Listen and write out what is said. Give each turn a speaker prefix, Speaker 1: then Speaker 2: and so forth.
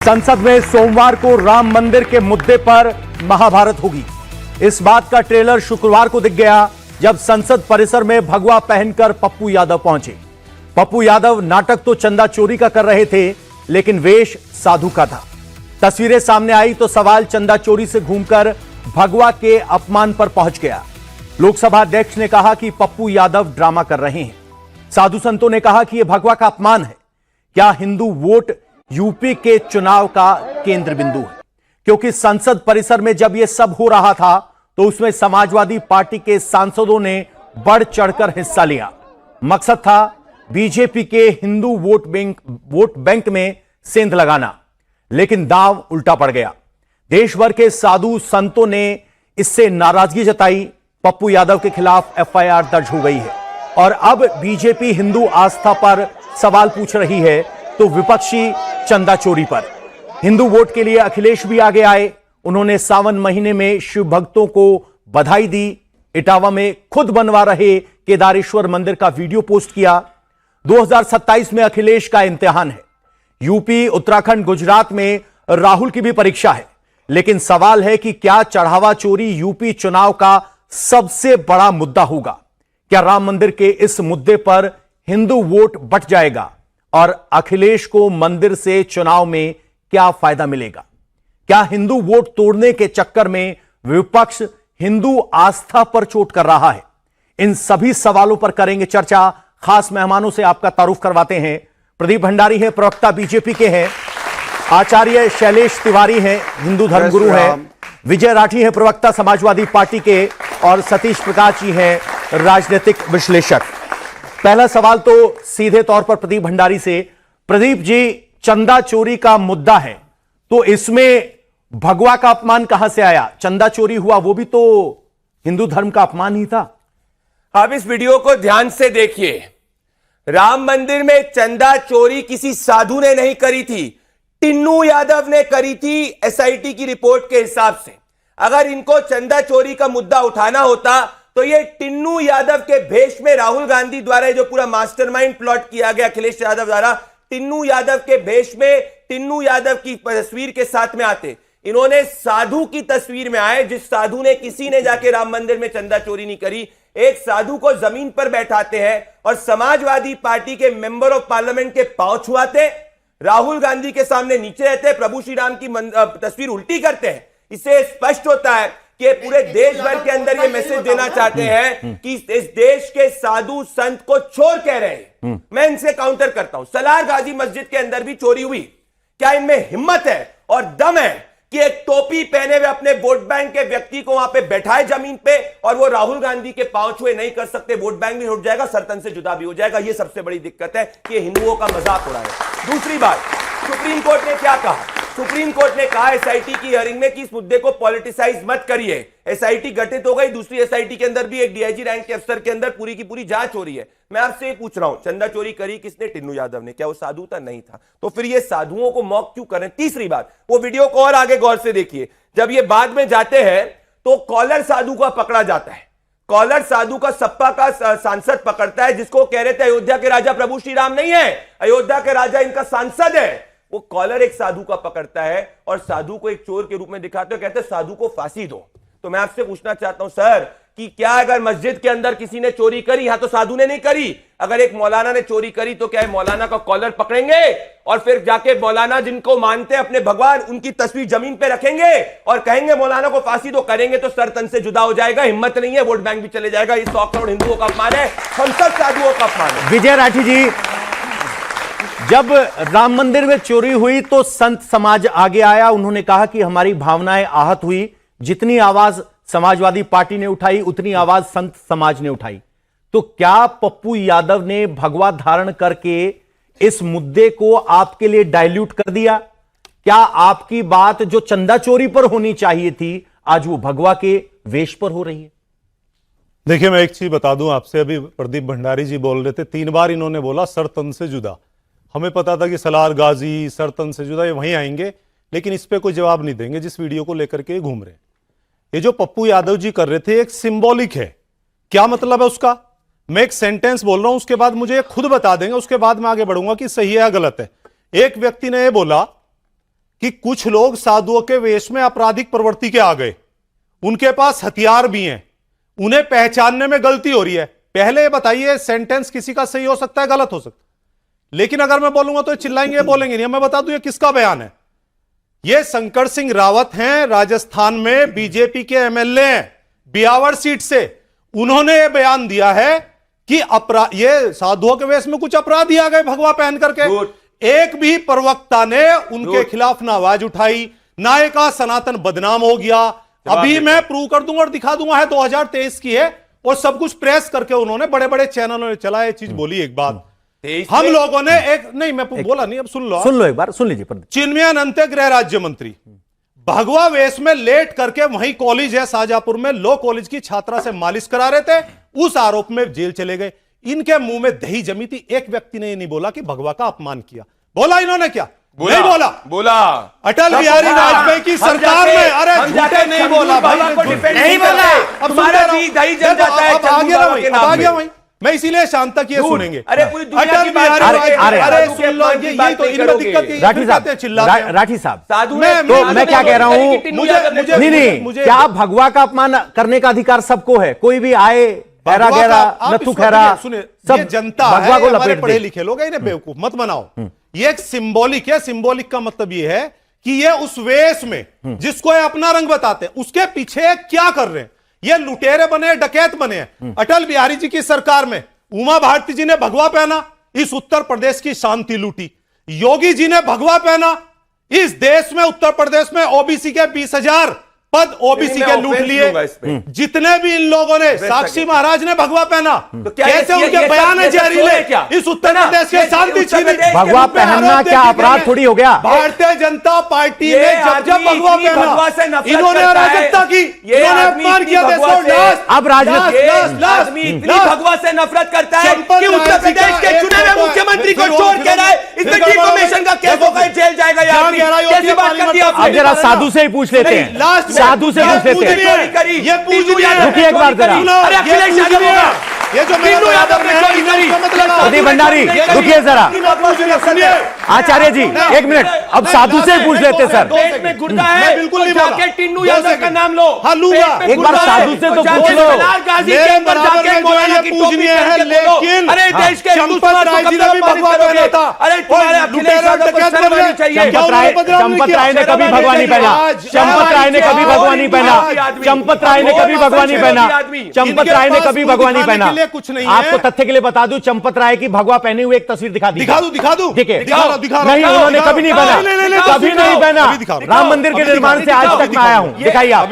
Speaker 1: संसद में सोमवार को राम मंदिर के मुद्दे पर महाभारत होगी। इस बात का ट्रेलर शुक्रवार को दिख गया जब संसद परिसर में भगवा पहनकर पप्पू यादव पहुंचे। पप्पू यादव नाटक तो चंदा चोरी का कर रहे थे, लेकिन वेश साधु का था। तस्वीरें सामने आई तो सवाल चंदा चोरी से घूमकर भगवा के अपमान पर पहुंच गया। लोकसभा अध्यक्ष ने कहा कि पप्पू यादव ड्रामा कर रहे हैं। साधु संतों ने कहा कि यह भगवा का अपमान है। क्या हिंदू वोट यूपी के चुनाव का केंद्र बिंदु है? क्योंकि संसद परिसर में जब यह सब हो रहा था तो उसमें समाजवादी पार्टी के सांसदों ने बढ़ चढ़कर हिस्सा लिया। मकसद था बीजेपी के हिंदू वोट बैंक में सेंध लगाना, लेकिन दांव उल्टा पड़ गया। देश भर के साधु संतों ने इससे नाराजगी जताई। पप्पू यादव के खिलाफ एफआईआर दर्ज हो गई है और अब बीजेपी हिंदू आस्था पर सवाल पूछ रही है तो विपक्षी चंदा चोरी पर। हिंदू वोट के लिए अखिलेश भी आगे आए। उन्होंने सावन महीने में शिव भक्तों को बधाई दी। इटावा में खुद बनवा रहे केदारेश्वर मंदिर का वीडियो पोस्ट किया। 2027 में अखिलेश का इम्तिहान है। यूपी, उत्तराखंड, गुजरात में राहुल की भी परीक्षा है, लेकिन सवाल है कि क्या चढ़ावा चोरी यूपी चुनाव का सबसे बड़ा मुद्दा होगा? क्या राम मंदिर के इस मुद्दे पर हिंदू वोट बंट जाएगा और अखिलेश को मंदिर से चुनाव में क्या फायदा मिलेगा? क्या हिंदू वोट तोड़ने के चक्कर में विपक्ष हिंदू आस्था पर चोट कर रहा है? इन सभी सवालों पर करेंगे चर्चा। खास मेहमानों से आपका तारुफ करवाते हैं। प्रदीप भंडारी हैं, प्रवक्ता बीजेपी के हैं। आचार्य शैलेश तिवारी हैं, हिंदू धर्मगुरु हैं। विजय राठी हैं, प्रवक्ता समाजवादी पार्टी के। और सतीश प्रकाश जी हैं, राजनीतिक विश्लेषक। पहला सवाल तो सीधे तौर पर प्रदीप भंडारी से। प्रदीप जी, चंदा चोरी का मुद्दा है तो इसमें भगवा का अपमान कहां से आया? चंदा चोरी हुआ, वो भी तो हिंदू धर्म का अपमान ही था।
Speaker 2: अब इस वीडियो को ध्यान से देखिए। राम मंदिर में चंदा चोरी किसी साधु ने नहीं करी थी, टिन्नू यादव ने करी थी। एसआईटी की रिपोर्ट के हिसाब से अगर इनको चंदा चोरी का मुद्दा उठाना होता तो ये टिन्नू यादव के भेष में राहुल गांधी द्वारा जो पूरा मास्टरमाइंड प्लॉट किया गया अखिलेश यादव द्वारा, टिन्नू यादव के भेष में टिन्नू यादव की तस्वीर के साथ में आते। इन्होंने साधु की तस्वीर में आए, जिस साधु ने किसी ने जाके राम मंदिर में चंदा चोरी नहीं करी। एक साधु को जमीन पर बैठाते हैं और समाजवादी पार्टी के मेंबर ऑफ पार्लियामेंट के पांव छुआते, राहुल गांधी के सामने नीचे रहते, प्रभु श्री राम की तस्वीर उल्टी करते हैं। इससे स्पष्ट होता है कि पूरे देश भर के अंदर ये मैसेज देना चाहते हैं कि इस देश के साधु संत को चोर कह रहे हैं। मैं इनसे काउंटर करता हूं। सलार गाजी मस्जिद के अंदर भी चोरी हुई। क्या इनमें हिम्मत है और दम है कि एक टोपी पहने हुए अपने वोट बैंक के व्यक्ति को वहां पे बैठाए जमीन पे और वो राहुल गांधी के पांव छुए नहीं कर सकते? वोट बैंक भी उठ जाएगा, सरतन से जुदा भी हो जाएगा। ये सबसे बड़ी दिक्कत है कि हिंदुओं का मजाक हो रहा है। दूसरी बात, सुप्रीम कोर्ट ने क्या कहा? सुप्रीम कोर्ट ने कहा एसआईटी की हियरिंग में कि इस मुद्दे को पॉलिटिसाइज मत करिए। एसआईटी गठित हो गई। दूसरी एसआईटी के अंदर भी एक डीआईजी रैंक के अफसर के अंदर पूरी की पूरी जांच हो रही है। मैं आपसे ये पूछ रहा हूं, चंदा चोरी करी किसने? टिन्नू यादव ने। क्या वो साधु था? नहीं था। तो फिर ये साधुओं को मॉक क्यों करें? तीसरी बात, वो वीडियो को और आगे गौर से देखिए। जब ये बाद में जाते हैं तो कॉलर साधु का पकड़ा जाता है। कॉलर साधु का सपा का सांसद पकड़ता है, जिसको कह रहे थे अयोध्या के राजा प्रभु श्री राम नहीं है, अयोध्या के राजा इनका सांसद है। वो कॉलर एक साधु का पकड़ता है और साधु को एक चोर के रूप में दिखाते हो, कहते हैं साधु को फांसी दो। तो मैं आपसे पूछना चाहता हूं सर कि क्या अगर मस्जिद के अंदर किसी ने चोरी करी, यहां तो साधु ने नहीं करी, अगर एक मौलाना ने चोरी करी तो क्या है मौलाना का कॉलर पकड़ेंगे और फिर जाके मौलाना जिनको मानते हैं अपने भगवान, उनकी तस्वीर जमीन पे रखेंगे और कहेंगे मौलाना को फांसी दो? करेंगे तो सर तन से जुदा हो जाएगा। हिम्मत नहीं है, वोट बैंक भी चले जाएगा। ये 100 करोड़ हिंदुओं का अपमान है, हम सब साधुओं का अपमान है।
Speaker 1: विजय राठी जी, जब राम मंदिर में चोरी हुई तो संत समाज आगे आया। उन्होंने कहा कि हमारी भावनाएं आहत हुई। जितनी आवाज समाजवादी पार्टी ने उठाई उतनी आवाज संत समाज ने उठाई। तो क्या पप्पू यादव ने भगवा धारण करके इस मुद्दे को आपके लिए डाइल्यूट कर दिया? क्या आपकी बात जो चंदा चोरी पर होनी चाहिए थी आज वो भगवा के वेश पर हो रही है?
Speaker 3: देखिए, मैं एक चीज बता दूं आपसे। अभी प्रदीप भंडारी जी बोल रहे थे, 3 बार इन्होंने बोला सर तन से जुदा। हमें पता था कि सलार गाजी, सरतन से जुदा, ये वहीं आएंगे, लेकिन इस पे कोई जवाब नहीं देंगे जिस वीडियो को लेकर के घूम रहे हैं। ये जो पप्पू यादव जी कर रहे थे एक सिंबॉलिक है। क्या मतलब है उसका? मैं एक सेंटेंस बोल रहा हूं, उसके बाद मुझे खुद बता देंगे, उसके बाद मैं आगे बढ़ूंगा कि सही है या गलत है। एक व्यक्ति ने यह बोला कि कुछ लोग साधुओं के वेश में आपराधिक प्रवृत्ति के आ गए, उनके पास हथियार भी हैं, उन्हें पहचानने में गलती हो रही है। पहले बताइए, सेंटेंस किसी का सही हो सकता है, गलत हो सकता है, लेकिन अगर मैं बोलूंगा तो ये चिल्लाएंगे, बोलेंगे नहीं। मैं बता दूं ये किसका बयान है। ये शंकर सिंह रावत हैं, राजस्थान में बीजेपी के एमएलए हैं, बियावर सीट से। उन्होंने ये बयान दिया है कि ये साधुओं के वेश में कुछ अपराधी आ गए भगवा पहन करके। एक भी प्रवक्ता ने उनके खिलाफ ना आवाज उठाई, ना एक सनातन बदनाम हो गया। अभी मैं प्रूव कर दूंगा और दिखा दूंगा, है 2023 की है, और सब कुछ प्रेस करके उन्होंने बड़े बड़े चैनलों ने चला ये चीज बोली। एक बात हम लोगों ने नहीं, मैं बोला नहीं, अब सुन लो एक बार, सुन लीजिए। चिन्मयानंद गृह राज्य मंत्री भगवा वेश में लेट करके वहीं कॉलेज है शाहजहांपुर में, लॉ कॉलेज की छात्रा से मालिश करा रहे थे, उस आरोप में जेल चले गए। इनके मुंह में दही जमी थी। एक व्यक्ति ने नहीं बोला कि भगवा का अपमान किया। बोला इन्होंने क्या? नहीं बोला अटल बिहारी वाजपेयी की सरकार में, अरे झूठे नहीं बोला भाई, नहीं बोला। अब आ गया वहीं, मैं इसीलिए शाम तक ये सुनेंगे।
Speaker 2: अरे पूरी दुनिया
Speaker 3: अटल
Speaker 2: की
Speaker 3: बिहारी अरे सुन लो, यही तो इनमें दिक्कत है।
Speaker 1: राठी साहब,
Speaker 3: मैं
Speaker 1: क्या कह रहा हूं, मुझे क्या भगवा का अपमान करने का अधिकार सबको है? कोई भी आए, नथु खैरा,
Speaker 3: सब जनता भगवा को लपेट, पढ़े लिखे लोग, इन्हें बेवकूफ मत बनाओ। ये एक सिंबॉलिक है। सिंबॉलिक का मतलब ये है कि ये उस वेश में जिसको ये अपना रंग बताते हैं, उसके पीछे क्या कर रहे हैं। ये लुटेरे बने, डकैत बने हैं। अटल बिहारी जी की सरकार में उमा भारती जी ने भगवा पहना, इस उत्तर प्रदेश की शांति लूटी। योगी जी ने भगवा पहना, इस देश में उत्तर प्रदेश में ओबीसी के 20,000 पद ओबीसी के लूट लिए। जितने भी इन लोगों ने, साक्षी महाराज ने भगवा पहना, तो कैसे उनके बयान है जहरीले, इस उत्तर प्रदेश के शांति छीनी।
Speaker 1: भगवा पहनना क्या अपराध थोड़ी हो गया?
Speaker 3: भारतीय जनता पार्टी ने जब भगवा पहना, इन्होंने अराजकता की, इन्होंने अपमान किया देश को।
Speaker 1: अब
Speaker 2: आदमी इतनी भगवा से नफरत करता है कि उत्तर प्रदेश के चुने हुए मुख्यमंत्री को छोड़ के रहा है, इसमें डिफेमेशन का केस होगा, जेल जाएगा। कैसी बात कर दी आपने?
Speaker 1: अब जरा साधु से ही पूछ लेते हैं, साधु से पूछ लेते हैं।
Speaker 3: ये
Speaker 1: रुकिए एक बार जरा,
Speaker 3: ये जो
Speaker 1: प्रदीप भंडारी रुकिए जरा। आचार्य जी एक मिनट, अब साधु से पूछ लेते सर।
Speaker 3: मैं बिल्कुल नहीं बोला,
Speaker 2: टिन्नू यादव का नाम लो,
Speaker 3: हाँ लूंगा,
Speaker 1: एक बार साधु से तो पूछ लो।
Speaker 3: पूछनी है, लेकिन
Speaker 2: अरे देश के
Speaker 3: चंपत राय जी ने भी भगवा पहना था।
Speaker 2: अरे तुम्हारे अखिलेश यादव को शर्म आनी चाहिए।
Speaker 1: चंपत राय ने कभी भगवा नहीं पहना, चंपत राय ने कभी भगवा नहीं पहना, चंपत राय ने कभी भगवा नहीं पहना, चंपत राय ने कभी भगवा नहीं पहना।
Speaker 3: कुछ नहीं
Speaker 1: आपको तथ्य के लिए बता दूं, चंपत राय की भगवा पहने हुए एक तस्वीर दिखा दी,
Speaker 3: दिखा दूं।
Speaker 1: ठीक है, नहीं उन्होंने कभी नहीं पहना, कभी नहीं पहना। राम मंदिर के निर्माण से आज तक मैं आया हूं, दिखाइए आप।